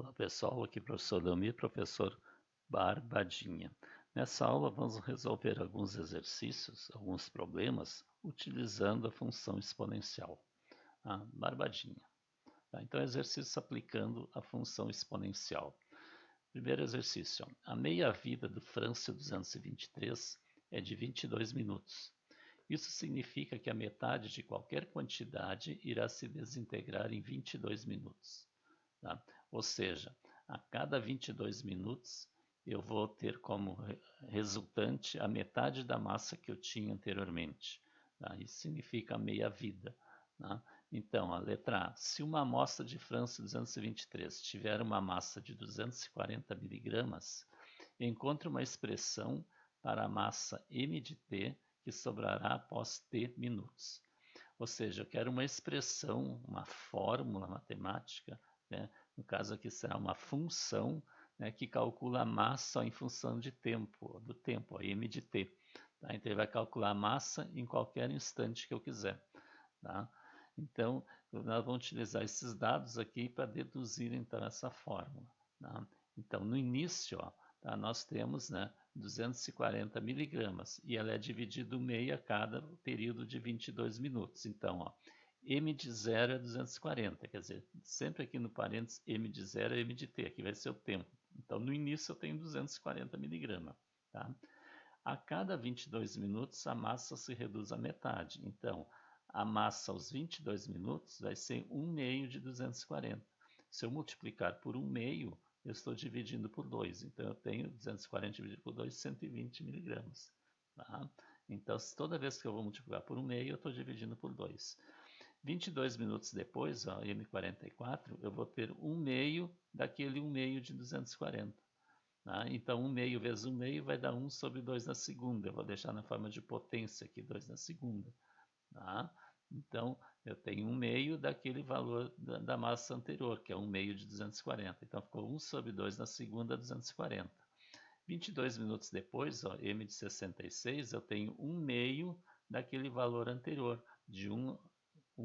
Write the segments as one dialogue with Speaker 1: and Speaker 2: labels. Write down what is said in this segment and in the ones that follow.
Speaker 1: Olá pessoal, aqui é o professor Leomir, professor Barbadinha. Nessa aula vamos resolver alguns exercícios, alguns problemas, utilizando a função exponencial, a Barbadinha. Tá? Então exercício aplicando a função exponencial. Primeiro exercício, a meia-vida do França 223 é de 22 minutos. Isso significa que a metade de qualquer quantidade irá se desintegrar em 22 minutos. Tá? Ou seja, a cada 22 minutos eu vou ter como resultante a metade da massa que eu tinha anteriormente. Tá? Isso significa meia-vida. Tá? Então, a letra A. Se uma amostra de França 223 tiver uma massa de 240 miligramas, encontre uma expressão para a massa m de t que sobrará após t minutos. Ou seja, eu quero uma expressão, uma fórmula matemática, né? No caso aqui será uma função, né, que calcula a massa em função de tempo, do tempo, a m de t. Tá? Então ele vai calcular a massa em qualquer instante que eu quiser. Tá? Então nós vamos utilizar esses dados aqui para deduzir então essa fórmula. Tá? Então no início, ó, tá, nós temos, né, 240 miligramas e ela é dividida meio a cada período de 22 minutos. Então, ó, m de 0 é 240, quer dizer, sempre aqui no parênteses m de 0 é m de t, aqui vai ser o tempo. Então, no início eu tenho 240 miligramas. Tá? A cada 22 minutos a massa se reduz à metade. Então, a massa aos 22 minutos vai ser 1 meio de 240. Se eu multiplicar por 1 meio, eu estou dividindo por 2. Então, eu tenho 240 dividido por 2, 120 miligramas. Tá? Então, toda vez que eu vou multiplicar por 1 meio, eu estou dividindo por 2. 22 minutos depois, ó, M44, eu vou ter 1 meio daquele 1 meio de 240. Tá? Então, 1 meio vezes 1 meio vai dar 1 sobre 2 na segunda. Eu vou deixar na forma de potência aqui, 2 na segunda. Tá? Então, eu tenho 1 meio daquele valor da massa anterior, que é 1 meio de 240. Então, ficou 1 sobre 2 na segunda, 240. 22 minutos depois, ó, M de 66, eu tenho 1 meio daquele valor anterior, de 1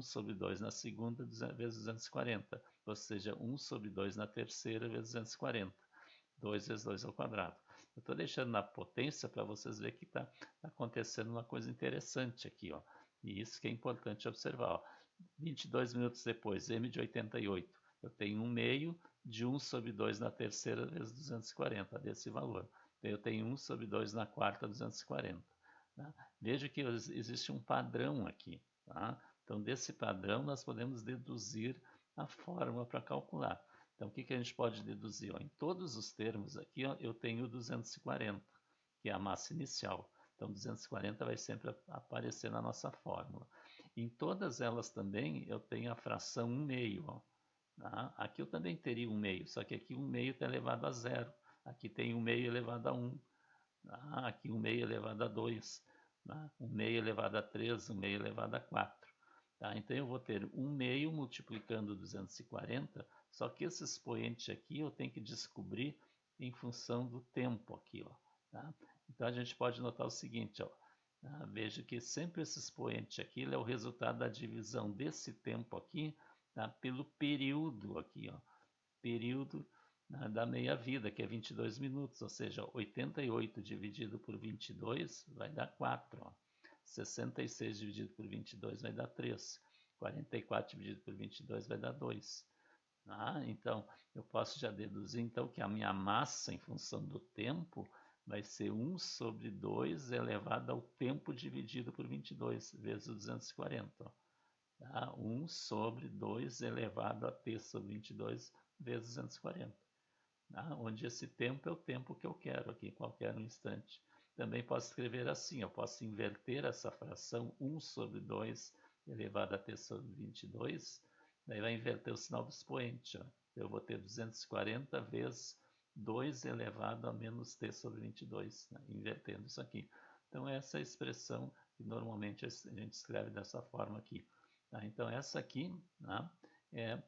Speaker 1: sobre 2 na segunda vezes 240, ou seja, 1 sobre 2 na terceira vezes 240. 2 vezes 2 ao quadrado. Eu estou deixando na potência para vocês verem que está acontecendo uma coisa interessante aqui. Ó. E isso que é importante observar. Ó. 22 minutos depois, m de 88. Eu tenho 1 meio de 1 sobre 2 na terceira vezes 240, desse valor. Então, eu tenho 1 sobre 2 na quarta, 240. Tá? Veja que existe um padrão aqui. Tá? Então, desse padrão, nós podemos deduzir a fórmula para calcular. Então, o que a gente pode deduzir? Ó, em todos os termos aqui, ó, eu tenho 240, que é a massa inicial. Então, 240 vai sempre aparecer na nossa fórmula. Em todas elas também, eu tenho a fração 1 meio. Ó, tá? Aqui eu também teria 1 meio, só que aqui 1 meio está elevado a zero. Aqui tem 1 meio elevado a 1. Tá? Aqui 1 meio elevado a 2. Tá? 1 meio elevado a 3, 1 meio elevado a 4. Tá? Então, eu vou ter 1 meio multiplicando 240, só que esse expoente aqui eu tenho que descobrir em função do tempo aqui. Ó, tá? Então, a gente pode notar o seguinte, ó, tá? Veja que sempre esse expoente aqui é o resultado da divisão desse tempo aqui, tá? Pelo período aqui, ó, período, né, da meia-vida, que é 22 minutos, ou seja, 88 dividido por 22 vai dar 4. Ó. 66 dividido por 22 vai dar 3. 44 dividido por 22 vai dar 2. Ah, então, eu posso já deduzir então que a minha massa em função do tempo vai ser 1 sobre 2 elevado ao tempo dividido por 22 vezes 240. Tá? 1 sobre 2 elevado a t sobre 22 vezes 240. Tá? Onde esse tempo é o tempo que eu quero aqui, em qualquer instante. Também posso escrever assim, eu posso inverter essa fração 1 sobre 2 elevado a t sobre 22, daí vai inverter o sinal do expoente. Ó. Eu vou ter 240 vezes 2 elevado a menos t sobre 22, né? Invertendo isso aqui. Então, essa é a expressão que normalmente a gente escreve dessa forma aqui. Tá? Então, essa aqui, né, é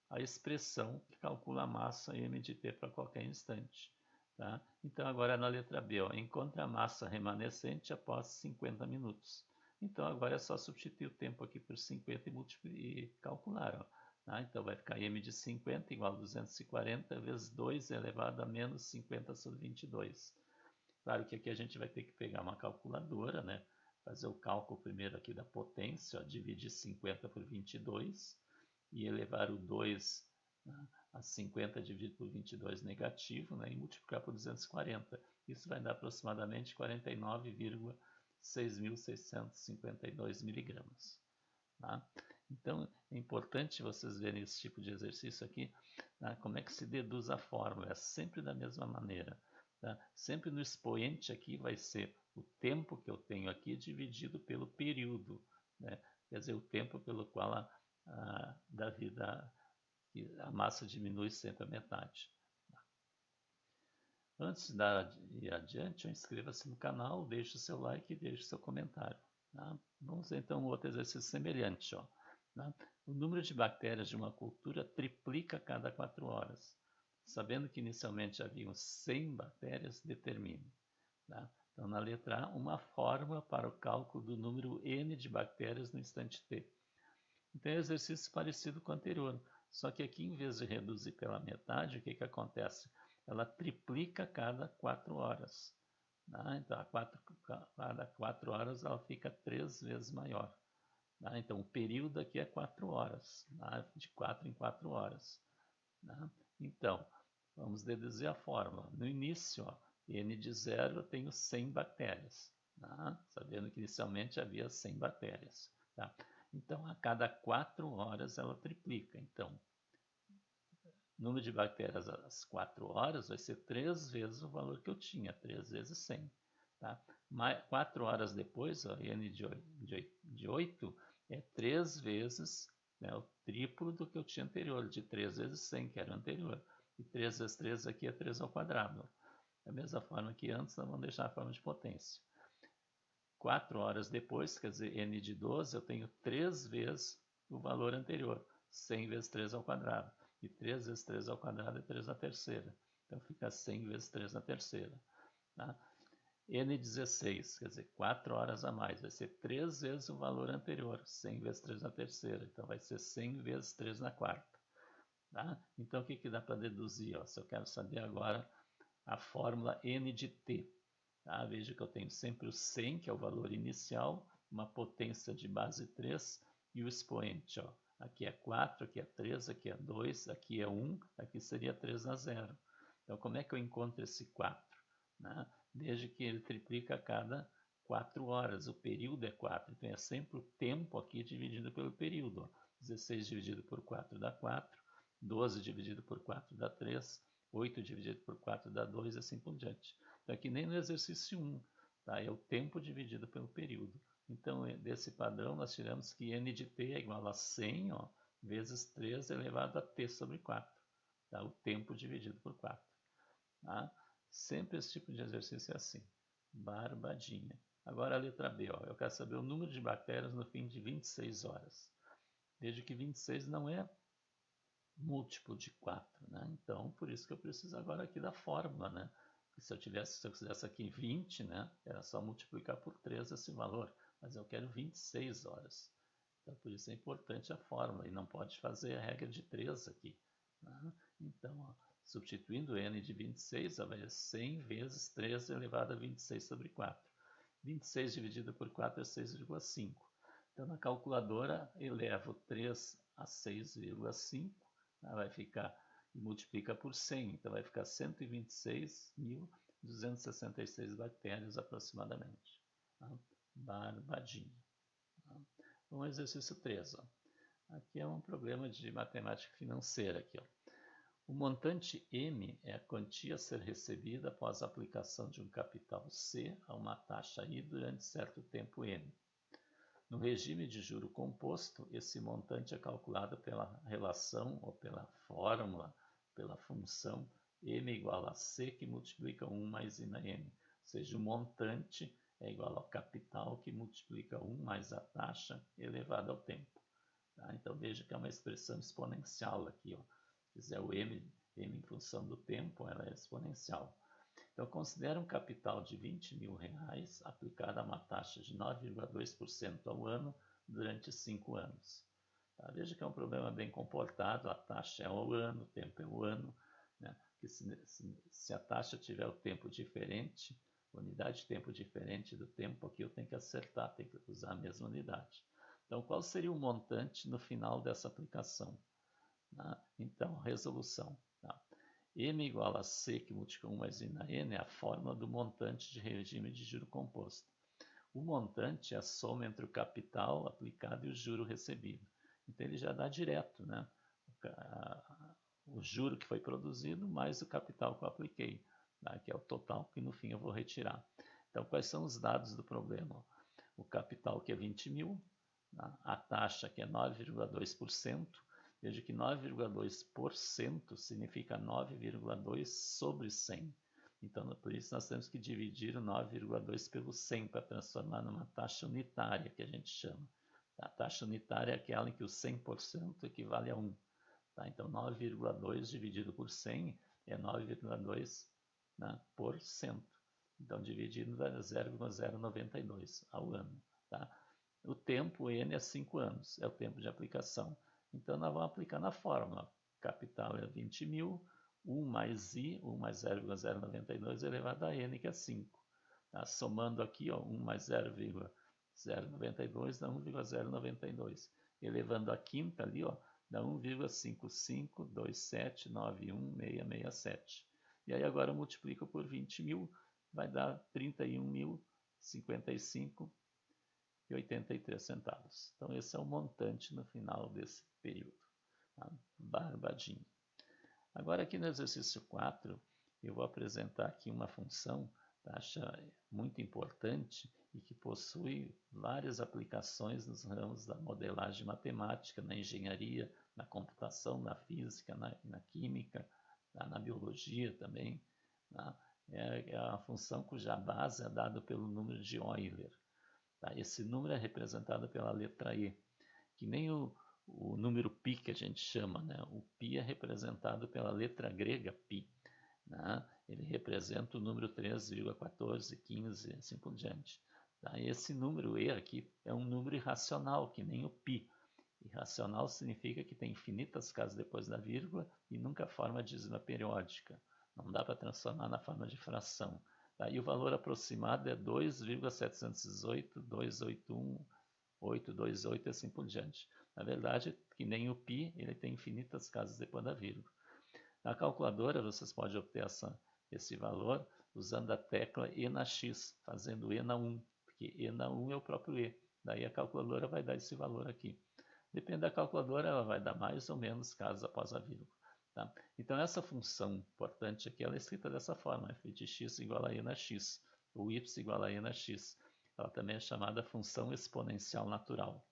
Speaker 1: a expressão que calcula a massa m de t para qualquer instante. Tá? Então, agora na letra B, ó, encontra a massa remanescente após 50 minutos. Então, agora é só substituir o tempo aqui por 50 e calcular. Ó. Tá? Então vai ficar m de 50 igual a 240 vezes 2 elevado a menos 50 sobre 22. Claro que aqui a gente vai ter que pegar uma calculadora, né? Fazer o cálculo primeiro aqui da potência, ó, dividir 50 por 22 e elevar o 2, né, a 50 dividido por 22 negativo, né, e multiplicar por 240. Isso vai dar aproximadamente 49,6.652 miligramas. Tá? Então, é importante vocês verem esse tipo de exercício aqui, tá? Como é que se deduz a fórmula, é sempre da mesma maneira. Tá? Sempre no expoente aqui vai ser o tempo que eu tenho aqui dividido pelo período, né? Quer dizer, o tempo pelo qual a massa diminui sempre a metade. Antes de ir adiante, inscreva-se no canal, deixe o seu like e deixe o seu comentário. Tá? Vamos ver então outro exercício semelhante. Ó, tá? O número de bactérias de uma cultura triplica a cada 4 horas. Sabendo que inicialmente haviam 100 bactérias, determine. Tá? Então, na letra A, uma fórmula para o cálculo do número n de bactérias no instante t. Então, é um exercício parecido com o anterior, só que aqui, em vez de reduzir pela metade, o que, que acontece? Ela triplica a cada 4 horas. Tá? Então, cada 4 horas ela fica 3 vezes maior. Tá? Então, o período aqui é 4 horas, tá? De 4 em 4 horas. Tá? Então, vamos deduzir a fórmula. No início, ó, n de 0 eu tenho 100 bactérias, tá? Sabendo que inicialmente havia 100 bactérias. Tá? Então, a cada 4 horas ela triplica. Então, o número de bactérias às 4 horas vai ser 3 vezes o valor que eu tinha, 3 vezes 100. Tá? 4 horas depois, ó, n de 8 é 3 vezes, né, o triplo do que eu tinha anterior, de 3 vezes 100, que era o anterior. E 3 vezes 3 aqui é 3 ao quadrado. Da mesma forma que antes, nós vamos deixar a forma de potência. 4 horas depois, quer dizer, n de 12, eu tenho 3 vezes o valor anterior, 100 vezes 3 ao quadrado. E 3 vezes 3 ao quadrado é 3 na terceira. Então fica 100 vezes 3 na terceira. Tá? N16, quer dizer, 4 horas a mais, vai ser 3 vezes o valor anterior, 100 vezes 3 na terceira. Então vai ser 100 vezes 3 na quarta. Tá? Então o que, que dá para deduzir? Ó? Se eu quero saber agora a fórmula N de T. Tá? Veja que eu tenho sempre o 100, que é o valor inicial, uma potência de base 3 e o expoente. Ó. Aqui é 4, aqui é 3, aqui é 2, aqui é 1, aqui seria 3 a 0. Então, como é que eu encontro esse 4? Né? Veja que ele triplica a cada 4 horas, o período é 4, então é sempre o tempo aqui dividido pelo período. Ó. 16 dividido por 4 dá 4, 12 dividido por 4 dá 3, 8 dividido por 4 dá 2 e assim por diante. Então, aqui nem no exercício 1, tá? É o tempo dividido pelo período. Então, desse padrão, nós tiramos que n de t é igual a 100, ó, vezes 3 elevado a t sobre 4. Tá? O tempo dividido por 4. Tá? Sempre esse tipo de exercício é assim. Barbadinha. Agora a letra B. Ó, eu quero saber o número de bactérias no fim de 26 horas. Veja que 26 não é múltiplo de 4, né? Então, por isso que eu preciso agora aqui da fórmula, né? Se eu quisesse aqui 20, né? Era só multiplicar por 3 esse valor, mas eu quero 26 horas. Então, por isso é importante a fórmula, e não pode fazer a regra de 3 aqui. Né? Então, ó, substituindo n de 26, vai ser 100 vezes 3 elevado a 26 sobre 4. 26 dividido por 4 é 6,5. Então, na calculadora, elevo 3 a 6,5, vai ficar, e multiplica por 100, então vai ficar 126.266 bactérias aproximadamente. Tá? Barbadinho. Tá? Vamos ao exercício 3. Ó. Aqui é um problema de matemática financeira. Aqui, ó. O montante M é a quantia a ser recebida após a aplicação de um capital C a uma taxa I durante certo tempo N. No regime de juro composto, esse montante é calculado pela relação ou pela fórmula, pela função M igual a C que multiplica 1 mais I na M. Ou seja, o montante é igual ao capital que multiplica 1 mais a taxa elevada ao tempo. Tá? Então veja que é uma expressão exponencial aqui. Ó. Se fizer o M em função do tempo, ela é exponencial. Então, considera um capital de R$ 20.000 aplicado a uma taxa de 9,2% ao ano durante 5 anos. Tá? Veja que é um problema bem comportado, a taxa é o ano, o tempo é o ano, né? Que se a taxa tiver o tempo diferente, unidade de tempo diferente do tempo, aqui eu tenho que acertar, tenho que usar a mesma unidade. Então, qual seria o montante no final dessa aplicação? Né? Então, resolução. Tá? M igual a C, que multiplica 1 mais I na N, é a fórmula do montante de regime de juro composto. O montante é a soma entre o capital aplicado e o juro recebido. Então, ele já dá direto, né? O juro que foi produzido mais o capital que eu apliquei, tá? Que é o total que no fim eu vou retirar. Então, quais são os dados do problema? O capital, que é 20 mil, tá? A taxa, que é 9,2%. Veja que 9,2% significa 9,2 sobre 100. Então, por isso nós temos que dividir o 9,2 pelo 100 para transformar numa taxa unitária, que a gente chama. A taxa unitária é aquela em que o 100% equivale a 1. Tá? Então, 9,2 dividido por 100 é 9,2, né, por cento. Então, dividido dá 0,092 ao ano. Tá? O tempo N é 5 anos, é o tempo de aplicação. Então, nós vamos aplicar na fórmula. Capital é 20 mil, 1 mais I, 1 mais 0,092 elevado a N, que é 5. Tá? Somando aqui, ó, 1 mais 0,092 dá 1,092. Elevando a quinta ali, ó, dá 1,552791667. E aí agora multiplica por 20 mil, vai dar 31.055,83 centavos. Então esse é o montante no final desse período. Tá? Barbadinho. Agora aqui no exercício 4, eu vou apresentar aqui uma função, taxa muito importante e que possui várias aplicações nos ramos da modelagem matemática, na engenharia, na computação, na física, na química, na biologia também. Tá? É a função cuja base é dada pelo número de Euler. Tá? Esse número é representado pela letra E, que nem o número π que a gente chama, né? O π é representado pela letra grega π. Né? Ele representa o número 3,1415, assim por diante. Tá? Esse número E aqui é um número irracional, que nem o π. Irracional significa que tem infinitas casas depois da vírgula e nunca forma dízima periódica. Não dá para transformar na forma de fração. Tá? E o valor aproximado é 2,718,281,828 e assim por diante. Na verdade, que nem o π, ele tem infinitas casas depois da vírgula. Na calculadora, vocês podem obter esse valor usando a tecla E na X, fazendo E na 1, porque E na 1 é o próprio E. Daí a calculadora vai dar esse valor aqui. Depende da calculadora, ela vai dar mais ou menos casos após a vírgula. Tá? Então, essa função importante aqui, ela é escrita dessa forma, f de x igual a E na x, ou y igual a E na x. Ela também é chamada função exponencial natural.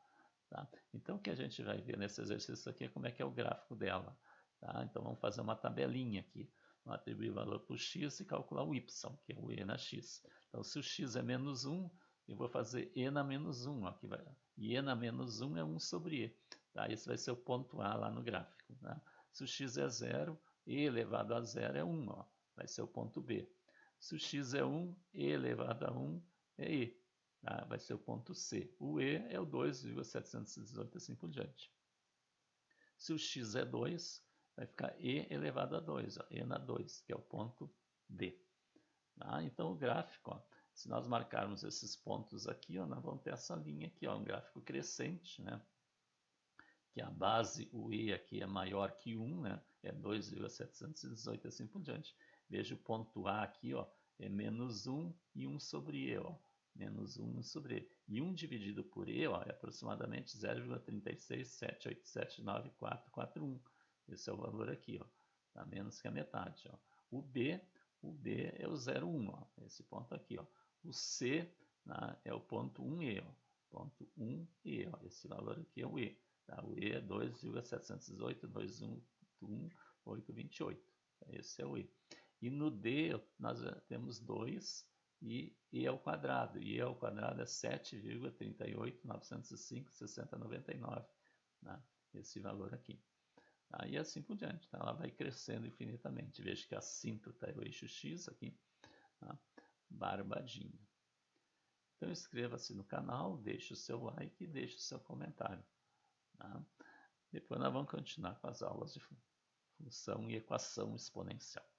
Speaker 1: Tá? Então, o que a gente vai ver nesse exercício aqui é como é que é o gráfico dela. Tá? Então, vamos fazer uma tabelinha aqui. Vamos atribuir o valor para o x e calcular o y, que é o E na x. Então, se o x é menos 1, eu vou fazer E na menos 1. Aqui vai, e E na menos 1 é 1 sobre E. Tá? Esse vai ser o ponto A lá no gráfico. Tá? Se o x é 0, E elevado a 0 é 1. Ó. Vai ser o ponto B. Se o x é 1, E elevado a 1 é E. Tá? Vai ser o ponto C. O E é o 2,718, assim por diante. Se o x é 2, vai ficar E elevado a 2, ó, E na 2, que é o ponto D. Tá? Então, o gráfico, ó, se nós marcarmos esses pontos aqui, ó, nós vamos ter essa linha aqui, ó, um gráfico crescente, né? Que a base, o E aqui é maior que 1, né? É 2,718, assim por diante. Veja o ponto A aqui, ó, é menos 1 e 1 sobre E, ó. Menos 1 sobre E. E 1 dividido por E, ó, é aproximadamente 0,367879441. Esse é o valor aqui, ó. Tá menos que a metade, ó. O B é o 0,1, ó. Esse ponto aqui, ó. O C, né, é o ponto 1E, ó. Ponto 1E, ó. Esse valor aqui é o E. Tá? O E é 2,718,211,828. Esse é o E. E no D nós temos 2 e E ao quadrado. E E ao quadrado é 7,38,905,6099. Né? Esse valor aqui. Tá? E assim por diante. Tá? Ela vai crescendo infinitamente. Veja que a assíntota é o eixo X aqui. Tá? Barbadinho. Então inscreva-se no canal, deixe o seu like e deixe o seu comentário. Tá? Depois nós vamos continuar com as aulas de função e equação exponencial.